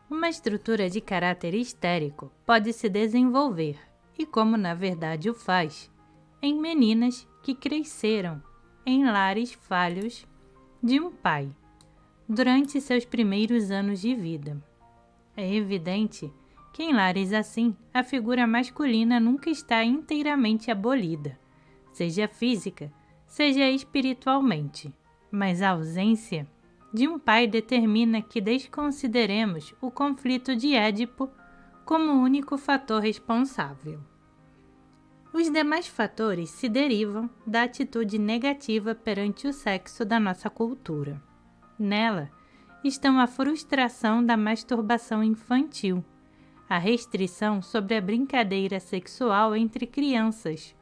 Uma estrutura de caráter histérico pode se desenvolver, e como na verdade o faz, em meninas que cresceram em lares falhos de um pai durante seus primeiros anos de vida. É evidente que em lares assim a figura masculina nunca está inteiramente abolida, seja física, seja espiritualmente, mas a ausência de um pai determina que desconsideremos o conflito de Édipo como o único fator responsável. Os demais fatores se derivam da atitude negativa perante o sexo da nossa cultura. Nela estão a frustração da masturbação infantil, a restrição sobre a brincadeira sexual entre crianças,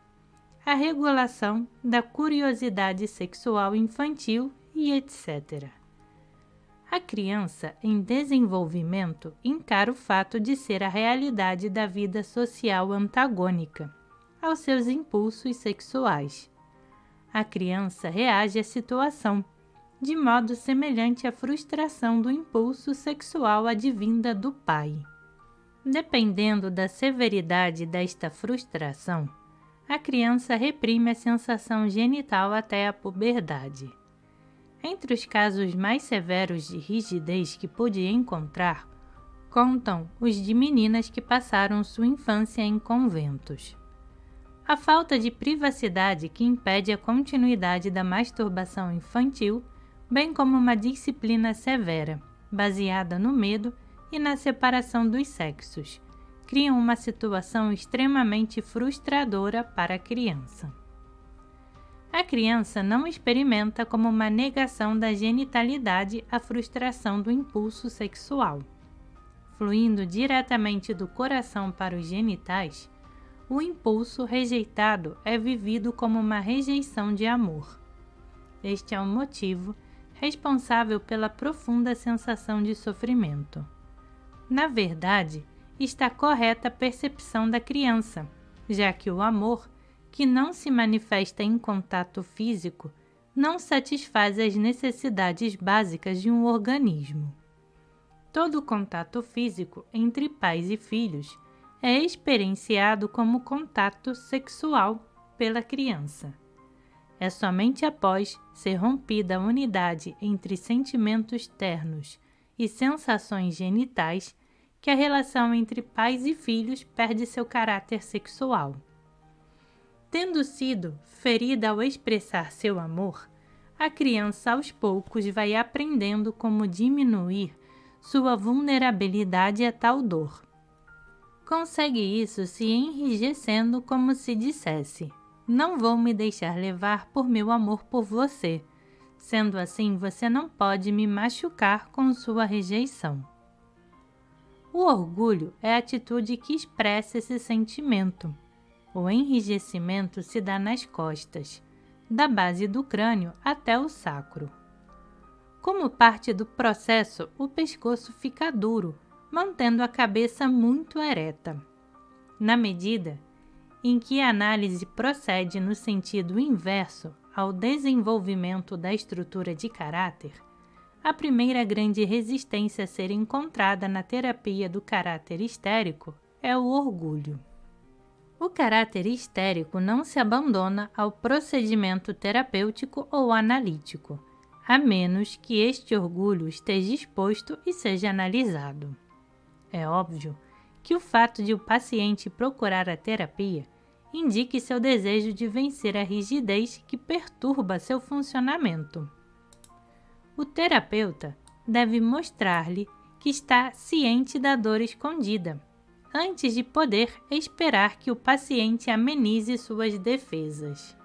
a regulação da curiosidade sexual infantil e etc. A criança em desenvolvimento encara o fato de ser a realidade da vida social antagônica aos seus impulsos sexuais. A criança reage à situação de modo semelhante à frustração do impulso sexual advinda do pai. Dependendo da severidade desta frustração, a criança reprime a sensação genital até a puberdade. Entre os casos mais severos de rigidez que pude encontrar, contam os de meninas que passaram sua infância em conventos. A falta de privacidade que impede a continuidade da masturbação infantil, bem como uma disciplina severa, baseada no medo e na separação dos sexos, criam uma situação extremamente frustradora para a criança. A criança não experimenta como uma negação da genitalidade a frustração do impulso sexual. Fluindo diretamente do coração para os genitais, o impulso rejeitado é vivido como uma rejeição de amor. Este é o motivo responsável pela profunda sensação de sofrimento. Na verdade, está correta a percepção da criança, já que o amor, que não se manifesta em contato físico, não satisfaz as necessidades básicas de um organismo. Todo contato físico entre pais e filhos é experienciado como contato sexual pela criança. É somente após ser rompida a unidade entre sentimentos ternos e sensações genitais que a relação entre pais e filhos perde seu caráter sexual. Tendo sido ferida ao expressar seu amor, a criança aos poucos vai aprendendo como diminuir sua vulnerabilidade a tal dor. Consegue isso se enrijecendo como se dissesse: não vou me deixar levar por meu amor por você. Sendo assim, você não pode me machucar com sua rejeição. O orgulho é a atitude que expressa esse sentimento. O enrijecimento se dá nas costas, da base do crânio até o sacro. Como parte do processo, o pescoço fica duro, mantendo a cabeça muito ereta. Na medida em que a análise procede no sentido inverso ao desenvolvimento da estrutura de caráter, a primeira grande resistência a ser encontrada na terapia do caráter histérico é o orgulho. O caráter histérico não se abandona ao procedimento terapêutico ou analítico, a menos que este orgulho esteja exposto e seja analisado. É óbvio que o fato de o paciente procurar a terapia indique seu desejo de vencer a rigidez que perturba seu funcionamento. O terapeuta deve mostrar-lhe que está ciente da dor escondida, antes de poder esperar que o paciente amenize suas defesas.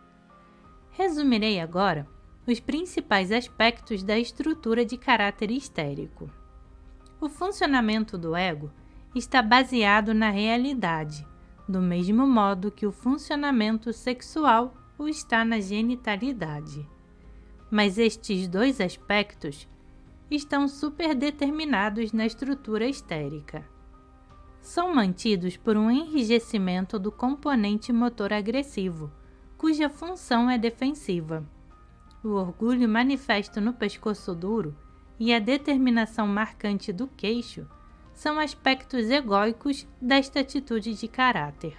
Resumirei agora os principais aspectos da estrutura de caráter histérico. O funcionamento do ego está baseado na realidade, do mesmo modo que o funcionamento sexual o está na genitalidade. Mas estes dois aspectos estão superdeterminados na estrutura histérica. São mantidos por um enrijecimento do componente motor agressivo, cuja função é defensiva. O orgulho manifesto no pescoço duro e a determinação marcante do queixo são aspectos egóicos desta atitude de caráter.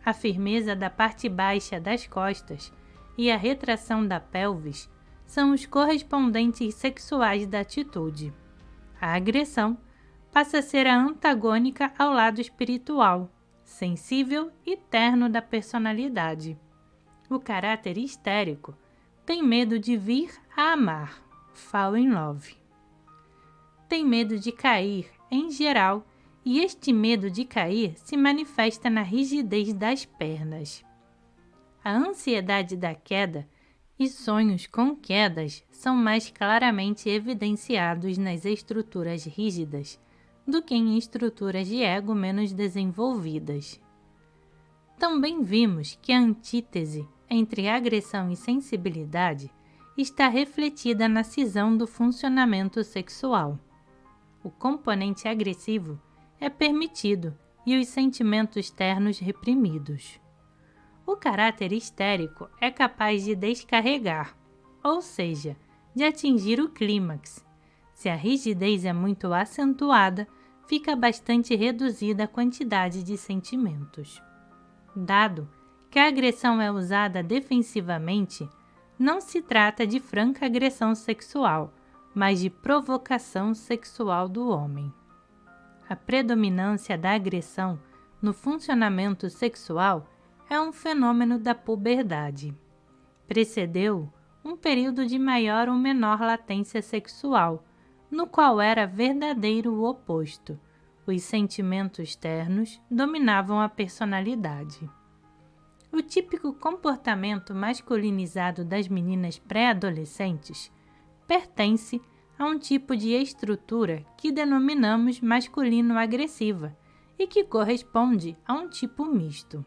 A firmeza da parte baixa das costas e a retração da pelvis são os correspondentes sexuais da atitude. A agressão passa a ser a antagônica ao lado espiritual, sensível e terno da personalidade. O caráter histérico tem medo de vir a amar, fall in love. Tem medo de cair, em geral, e este medo de cair se manifesta na rigidez das pernas. A ansiedade da queda e sonhos com quedas são mais claramente evidenciados nas estruturas rígidas do que em estruturas de ego menos desenvolvidas. Também vimos que a antítese entre agressão e sensibilidade está refletida na cisão do funcionamento sexual. O componente agressivo é permitido e os sentimentos ternos reprimidos. O caráter histérico é capaz de descarregar, ou seja, de atingir o clímax. Se a rigidez é muito acentuada, fica bastante reduzida a quantidade de sentimentos. Dado que a agressão é usada defensivamente, não se trata de franca agressão sexual, mas de provocação sexual do homem. A predominância da agressão no funcionamento sexual é um fenômeno da puberdade. Precedeu um período de maior ou menor latência sexual, no qual era verdadeiro o oposto. Os sentimentos ternos dominavam a personalidade. O típico comportamento masculinizado das meninas pré-adolescentes pertence a um tipo de estrutura que denominamos masculino-agressiva e que corresponde a um tipo misto.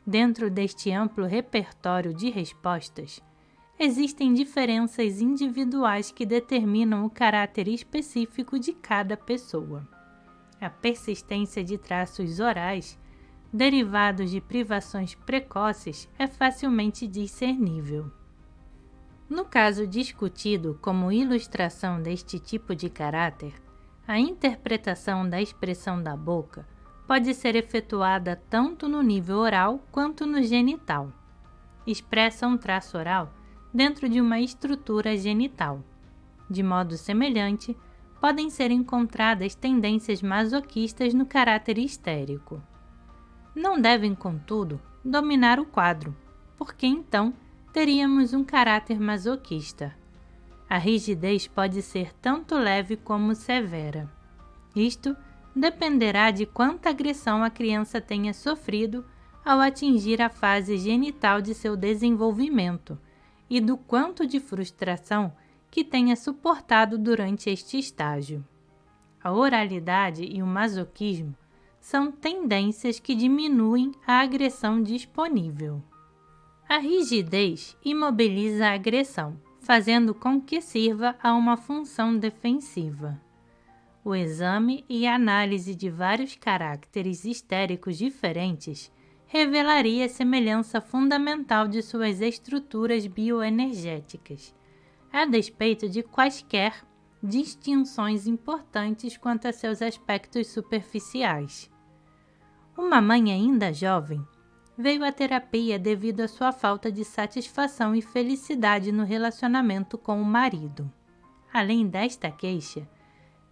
Dentro deste amplo repertório de respostas, existem diferenças individuais que determinam o caráter específico de cada pessoa. A persistência de traços orais, derivados de privações precoces, é facilmente discernível. No caso discutido como ilustração deste tipo de caráter, a interpretação da expressão da boca pode ser efetuada tanto no nível oral quanto no genital. Expressa um traço oral dentro de uma estrutura genital. De modo semelhante, podem ser encontradas tendências masoquistas no caráter histérico. Não devem, contudo, dominar o quadro, porque então teríamos um caráter masoquista. A rigidez pode ser tanto leve como severa. Isto dependerá de quanta agressão a criança tenha sofrido ao atingir a fase genital de seu desenvolvimento e do quanto de frustração que tenha suportado durante este estágio. A oralidade e o masoquismo são tendências que diminuem a agressão disponível. A rigidez imobiliza a agressão, fazendo com que sirva a uma função defensiva. O exame e análise de vários caracteres histéricos diferentes revelaria a semelhança fundamental de suas estruturas bioenergéticas, a despeito de quaisquer distinções importantes quanto a seus aspectos superficiais. Uma mãe ainda jovem veio à terapia devido à sua falta de satisfação e felicidade no relacionamento com o marido. Além desta queixa,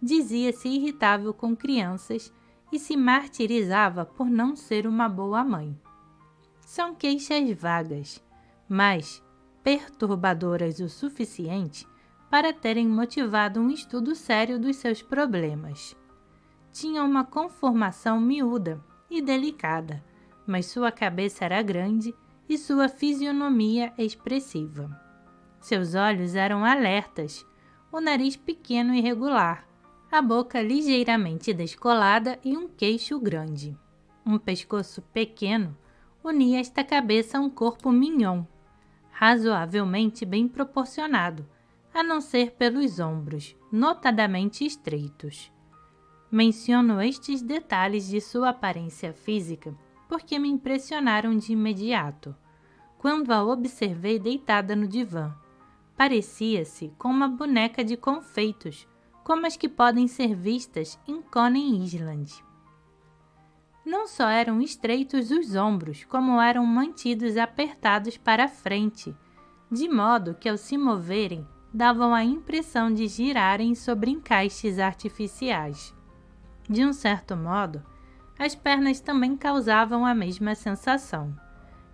dizia-se irritável com crianças e se martirizava por não ser uma boa mãe. São queixas vagas, mas perturbadoras o suficiente para terem motivado um estudo sério dos seus problemas. Tinha uma conformação miúda e delicada, mas sua cabeça era grande e sua fisionomia expressiva. Seus olhos eram alertas, o nariz pequeno e irregular, a boca ligeiramente descolada e um queixo grande. Um pescoço pequeno unia esta cabeça a um corpo mignon, razoavelmente bem proporcionado, a não ser pelos ombros, notadamente estreitos. Menciono estes detalhes de sua aparência física porque me impressionaram de imediato, quando a observei deitada no divã. Parecia-se com uma boneca de confeitos, como as que podem ser vistas em Coney Island. Não só eram estreitos os ombros, como eram mantidos apertados para frente, de modo que, ao se moverem, davam a impressão de girarem sobre encaixes artificiais. De um certo modo, as pernas também causavam a mesma sensação.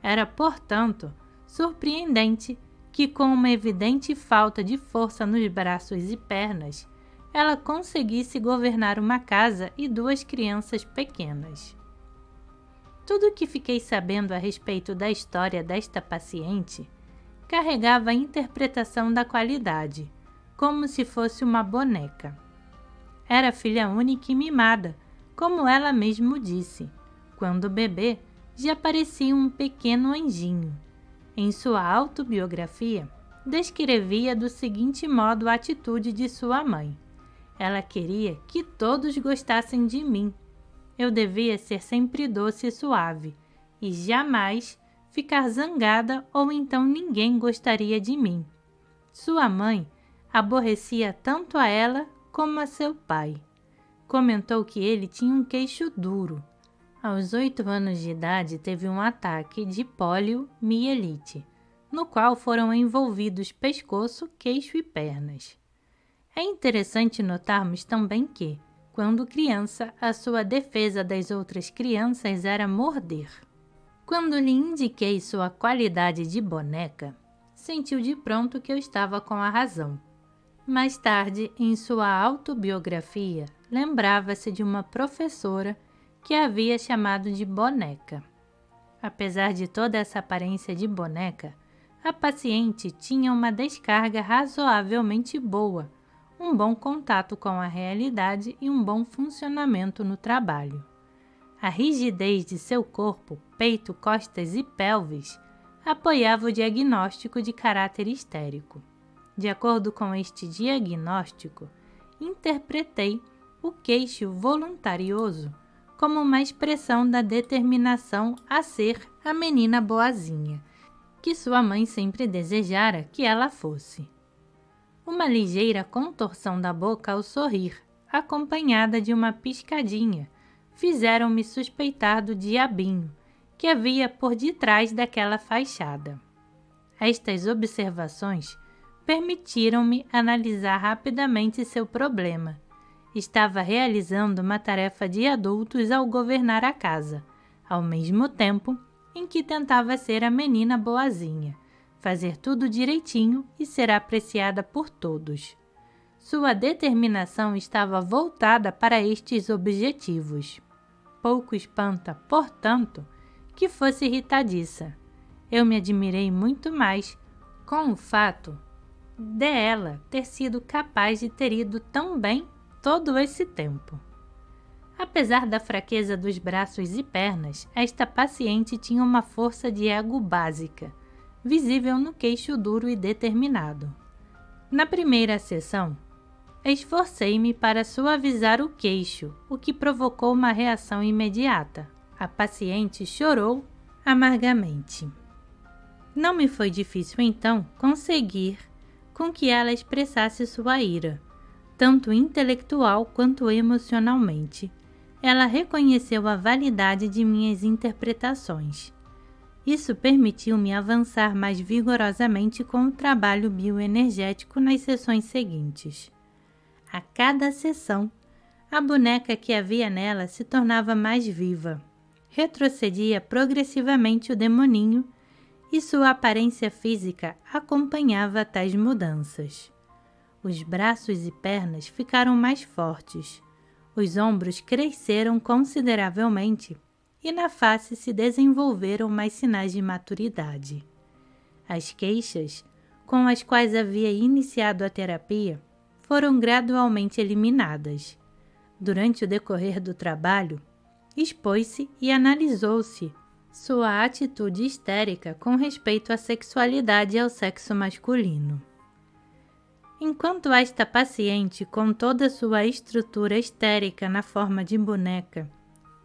Era, portanto, surpreendente que, com uma evidente falta de força nos braços e pernas, ela conseguisse governar uma casa e 2 crianças pequenas. Tudo o que fiquei sabendo a respeito da história desta paciente carregava a interpretação da qualidade, como se fosse uma boneca. Era filha única e mimada, como ela mesmo disse. Quando bebê, já parecia um pequeno anjinho. Em sua autobiografia, descrevia do seguinte modo a atitude de sua mãe. Ela queria que todos gostassem de mim. Eu devia ser sempre doce e suave, e jamais ficar zangada ou então ninguém gostaria de mim. Sua mãe aborrecia tanto a ela como a seu pai. Comentou que ele tinha um queixo duro. Aos 8 anos de idade teve um ataque de poliomielite, no qual foram envolvidos pescoço, queixo e pernas. É interessante notarmos também que, quando criança, a sua defesa das outras crianças era morder. Quando lhe indiquei sua qualidade de boneca, sentiu de pronto que eu estava com a razão. Mais tarde, em sua autobiografia, lembrava-se de uma professora que a havia chamado de boneca. Apesar de toda essa aparência de boneca, a paciente tinha uma descarga razoavelmente boa, um bom contato com a realidade e um bom funcionamento no trabalho. A rigidez de seu corpo, peito, costas e pelvis apoiava o diagnóstico de caráter histérico. De acordo com este diagnóstico, interpretei o queixo voluntarioso como uma expressão da determinação a ser a menina boazinha, que sua mãe sempre desejara que ela fosse. Uma ligeira contorção da boca ao sorrir, acompanhada de uma piscadinha, fizeram-me suspeitar do diabinho que havia por detrás daquela fachada. Estas observações permitiram-me analisar rapidamente seu problema. Estava realizando uma tarefa de adultos ao governar a casa, ao mesmo tempo em que tentava ser a menina boazinha, fazer tudo direitinho e ser apreciada por todos. Sua determinação estava voltada para estes objetivos. Pouco espanta, portanto, que fosse irritadiça. Eu me admirei muito mais com o fato de ela ter sido capaz de ter ido tão bem todo esse tempo. Apesar da fraqueza dos braços e pernas, esta paciente tinha uma força de ego básica, visível no queixo duro e determinado. Na primeira sessão, esforcei-me para suavizar o queixo, o que provocou uma reação imediata. A paciente chorou amargamente. Não me foi difícil, então, conseguir com que ela expressasse sua ira, tanto intelectual quanto emocionalmente. Ela reconheceu a validade de minhas interpretações. Isso permitiu-me avançar mais vigorosamente com o trabalho bioenergético nas sessões seguintes. A cada sessão, a boneca que havia nela se tornava mais viva. Retrocedia progressivamente o demoninho e sua aparência física acompanhava tais mudanças. Os braços e pernas ficaram mais fortes, os ombros cresceram consideravelmente e na face se desenvolveram mais sinais de maturidade. As queixas, com as quais havia iniciado a terapia, foram gradualmente eliminadas. Durante o decorrer do trabalho, expôs-se e analisou-se sua atitude histérica com respeito à sexualidade e ao sexo masculino. Enquanto esta paciente, com toda sua estrutura histérica na forma de boneca,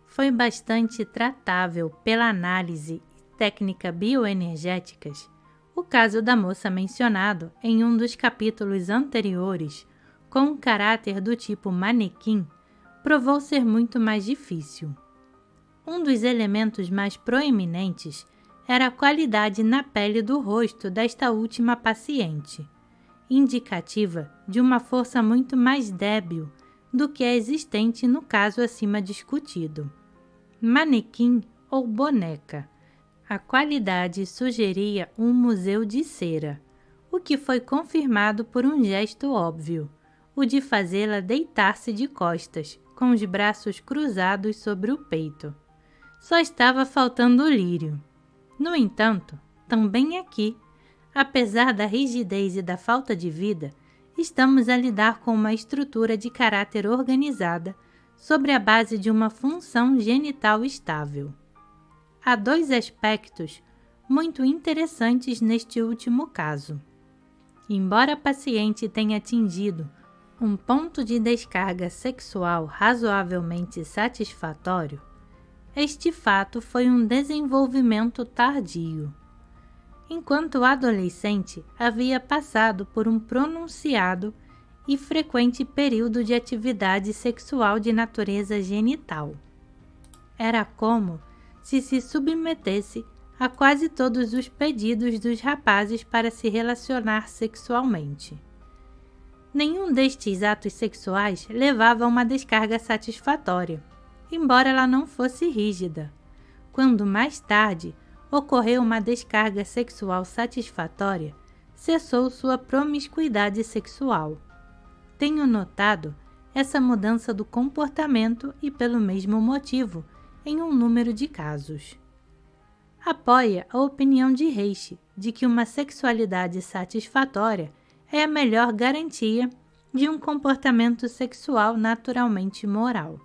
foi bastante tratável pela análise e técnica bioenergéticas, o caso da moça mencionado em um dos capítulos anteriores com um caráter do tipo manequim, provou ser muito mais difícil. Um dos elementos mais proeminentes era a qualidade na pele do rosto desta última paciente, indicativa de uma força muito mais débil do que a existente no caso acima discutido. Manequim ou boneca. A qualidade sugeria um museu de cera, o que foi confirmado por um gesto óbvio, o de fazê-la deitar-se de costas, com os braços cruzados sobre o peito. Só estava faltando o lírio. No entanto, também aqui, apesar da rigidez e da falta de vida, estamos a lidar com uma estrutura de caráter organizada sobre a base de uma função genital estável. Há dois aspectos muito interessantes neste último caso. Embora a paciente tenha atingido um ponto de descarga sexual razoavelmente satisfatório, este fato foi um desenvolvimento tardio. Enquanto adolescente, havia passado por um pronunciado e frequente período de atividade sexual de natureza genital. Era como se submetesse a quase todos os pedidos dos rapazes para se relacionar sexualmente. Nenhum destes atos sexuais levava a uma descarga satisfatória, embora ela não fosse rígida. Quando mais tarde ocorreu uma descarga sexual satisfatória, cessou sua promiscuidade sexual. Tenho notado essa mudança do comportamento e pelo mesmo motivo em um número de casos. Apoia a opinião de Reiche de que uma sexualidade satisfatória é a melhor garantia de um comportamento sexual naturalmente moral.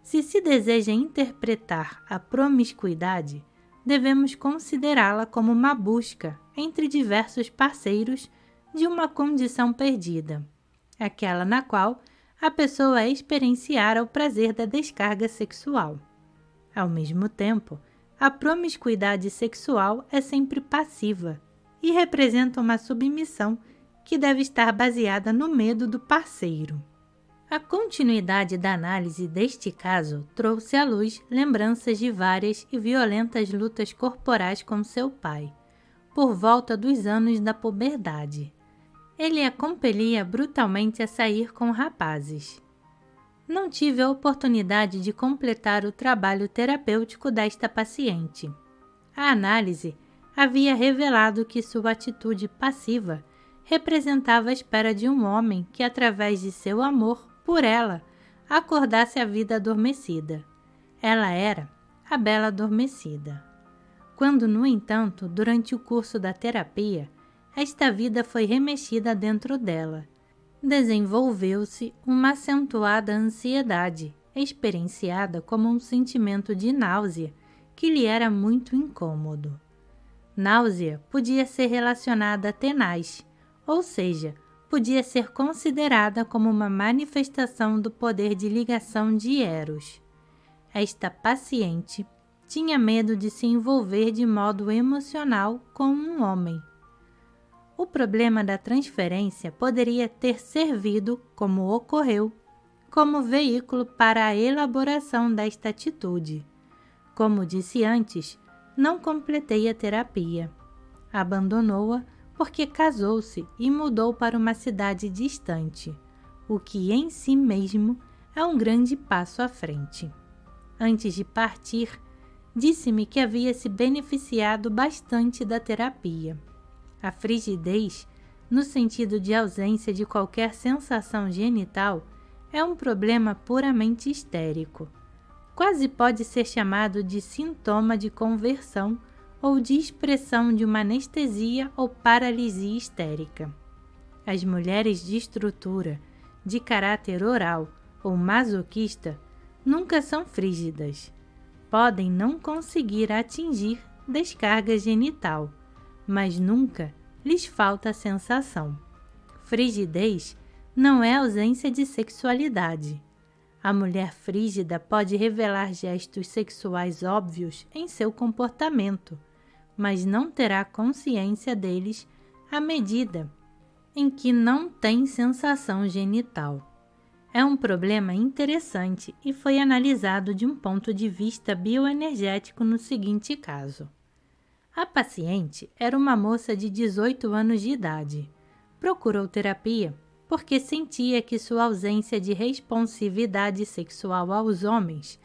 Se se deseja interpretar a promiscuidade, devemos considerá-la como uma busca entre diversos parceiros de uma condição perdida, aquela na qual a pessoa experienciara o prazer da descarga sexual. Ao mesmo tempo, a promiscuidade sexual é sempre passiva e representa uma submissão que deve estar baseada no medo do parceiro. A continuidade da análise deste caso trouxe à luz lembranças de várias e violentas lutas corporais com seu pai, por volta dos anos da puberdade. Ele a compelia brutalmente a sair com rapazes. Não tive a oportunidade de completar o trabalho terapêutico desta paciente. A análise havia revelado que sua atitude passiva representava a espera de um homem que, através de seu amor por ela, acordasse a vida adormecida. Ela era a bela adormecida. Quando, no entanto, durante o curso da terapia, esta vida foi remexida dentro dela, desenvolveu-se uma acentuada ansiedade, experienciada como um sentimento de náusea que lhe era muito incômodo. Náusea podia ser relacionada a tenaz, ou seja, podia ser considerada como uma manifestação do poder de ligação de Eros. Esta paciente tinha medo de se envolver de modo emocional com um homem. O problema da transferência poderia ter servido, como ocorreu, como veículo para a elaboração desta atitude. Como disse antes, não completei a terapia. Abandonou-a porque casou-se e mudou para uma cidade distante, o que em si mesmo é um grande passo à frente. Antes de partir, disse-me que havia se beneficiado bastante da terapia. A frigidez, no sentido de ausência de qualquer sensação genital, é um problema puramente histérico. Quase pode ser chamado de sintoma de conversão ou de expressão de uma anestesia ou paralisia histérica. As mulheres de estrutura, de caráter oral ou masoquista, nunca são frígidas. Podem não conseguir atingir descarga genital, mas nunca lhes falta a sensação. Frigidez não é ausência de sexualidade. A mulher frígida pode revelar gestos sexuais óbvios em seu comportamento, mas não terá consciência deles à medida em que não tem sensação genital. É um problema interessante e foi analisado de um ponto de vista bioenergético no seguinte caso. A paciente era uma moça de 18 anos de idade. Procurou terapia porque sentia que sua ausência de responsividade sexual aos homens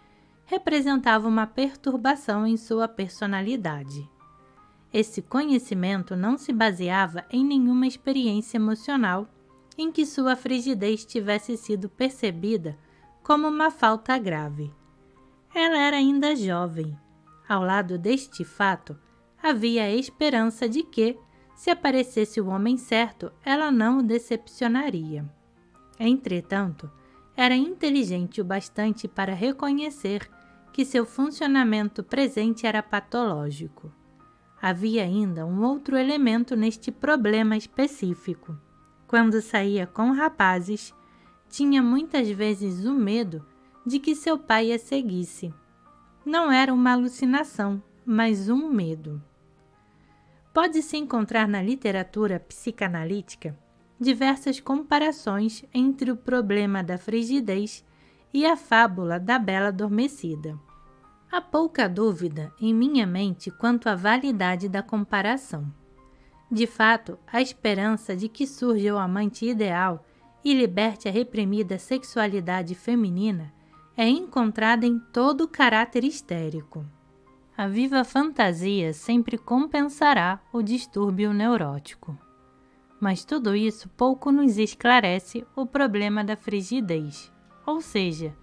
representava uma perturbação em sua personalidade. Esse conhecimento não se baseava em nenhuma experiência emocional em que sua frigidez tivesse sido percebida como uma falta grave. Ela era ainda jovem. Ao lado deste fato, havia a esperança de que, se aparecesse o homem certo, ela não o decepcionaria. Entretanto, era inteligente o bastante para reconhecer que seu funcionamento presente era patológico. Havia ainda um outro elemento neste problema específico. Quando saía com rapazes, tinha muitas vezes o medo de que seu pai a seguisse. Não era uma alucinação, mas um medo. Pode-se encontrar na literatura psicanalítica diversas comparações entre o problema da frigidez e a fábula da Bela Adormecida. Há pouca dúvida em minha mente quanto à validade da comparação. De fato, a esperança de que surja o amante ideal e liberte a reprimida sexualidade feminina é encontrada em todo o caráter histérico. A viva fantasia sempre compensará o distúrbio neurótico. Mas tudo isso pouco nos esclarece o problema da frigidez, ou seja,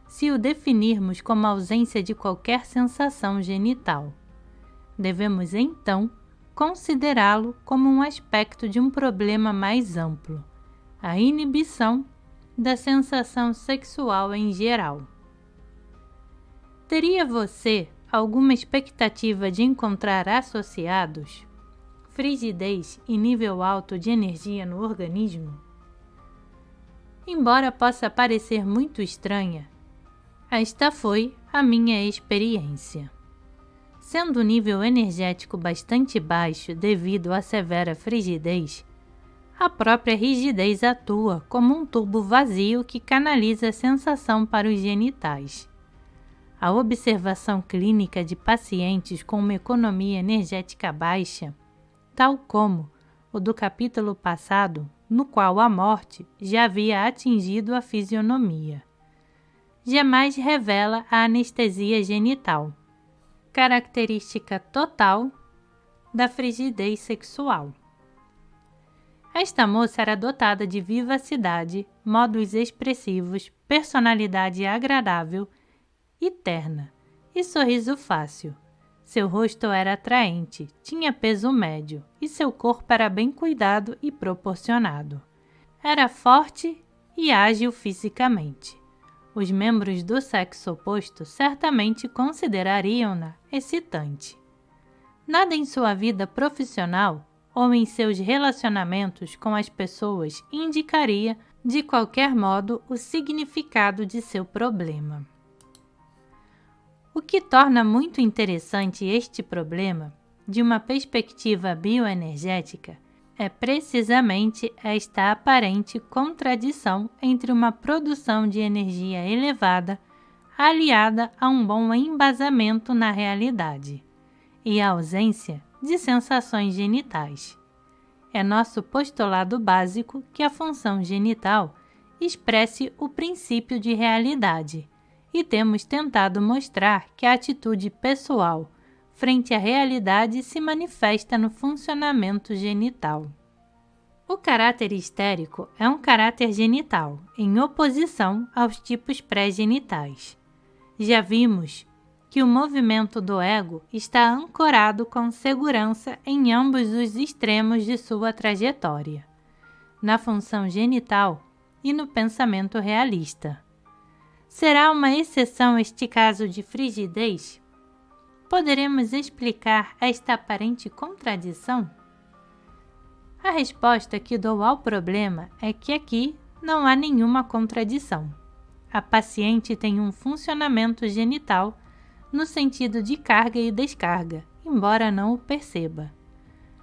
se o definirmos como ausência de qualquer sensação genital. Devemos, então, considerá-lo como um aspecto de um problema mais amplo, a inibição da sensação sexual em geral. Teria você alguma expectativa de encontrar associados frigidez e nível alto de energia no organismo? Embora possa parecer muito estranha, esta foi a minha experiência. Sendo o nível energético bastante baixo devido à severa frigidez, a própria rigidez atua como um tubo vazio que canaliza a sensação para os genitais. A observação clínica de pacientes com uma economia energética baixa, tal como o do capítulo passado, no qual a morte já havia atingido a fisionomia, jamais revela a anestesia genital, característica total da frigidez sexual. Esta moça era dotada de vivacidade, modos expressivos, personalidade agradável e terna, e sorriso fácil. Seu rosto era atraente, tinha peso médio, e seu corpo era bem cuidado e proporcionado. Era forte e ágil fisicamente. Os membros do sexo oposto certamente considerariam-na excitante. Nada em sua vida profissional ou em seus relacionamentos com as pessoas indicaria, de qualquer modo, o significado de seu problema. O que torna muito interessante este problema, de uma perspectiva bioenergética, é precisamente esta aparente contradição entre uma produção de energia elevada aliada a um bom embasamento na realidade e a ausência de sensações genitais. É nosso postulado básico que a função genital expresse o princípio de realidade, e temos tentado mostrar que a atitude pessoal frente à realidade se manifesta no funcionamento genital. O caráter histérico é um caráter genital, em oposição aos tipos pré-genitais. Já vimos que o movimento do ego está ancorado com segurança em ambos os extremos de sua trajetória, na função genital e no pensamento realista. Será uma exceção este caso de frigidez? Poderemos explicar esta aparente contradição? A resposta que dou ao problema é que aqui não há nenhuma contradição. A paciente tem um funcionamento genital no sentido de carga e descarga, embora não o perceba.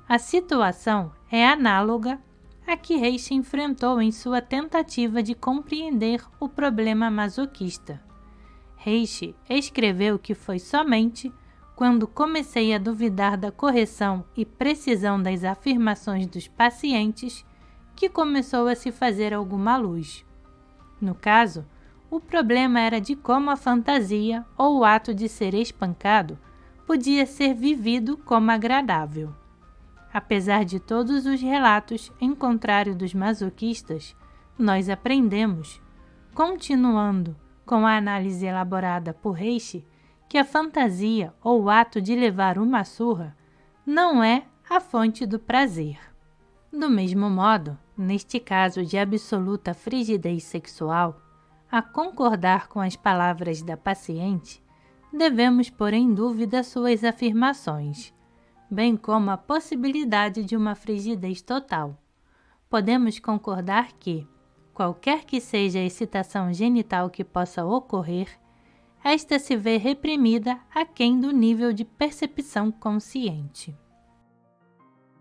A situação é análoga a que Reishi enfrentou em sua tentativa de compreender o problema masoquista. Reishi escreveu que foi somente quando comecei a duvidar da correção e precisão das afirmações dos pacientes que começou a se fazer alguma luz. No caso, o problema era de como a fantasia ou o ato de ser espancado podia ser vivido como agradável. Apesar de todos os relatos em contrário dos masoquistas, nós aprendemos, continuando com a análise elaborada por Reishi, que a fantasia ou o ato de levar uma surra não é a fonte do prazer. Do mesmo modo, neste caso de absoluta frigidez sexual, a concordar com as palavras da paciente, devemos pôr em dúvida suas afirmações, bem como a possibilidade de uma frigidez total. Podemos concordar que, qualquer que seja a excitação genital que possa ocorrer, esta se vê reprimida aquém do nível de percepção consciente.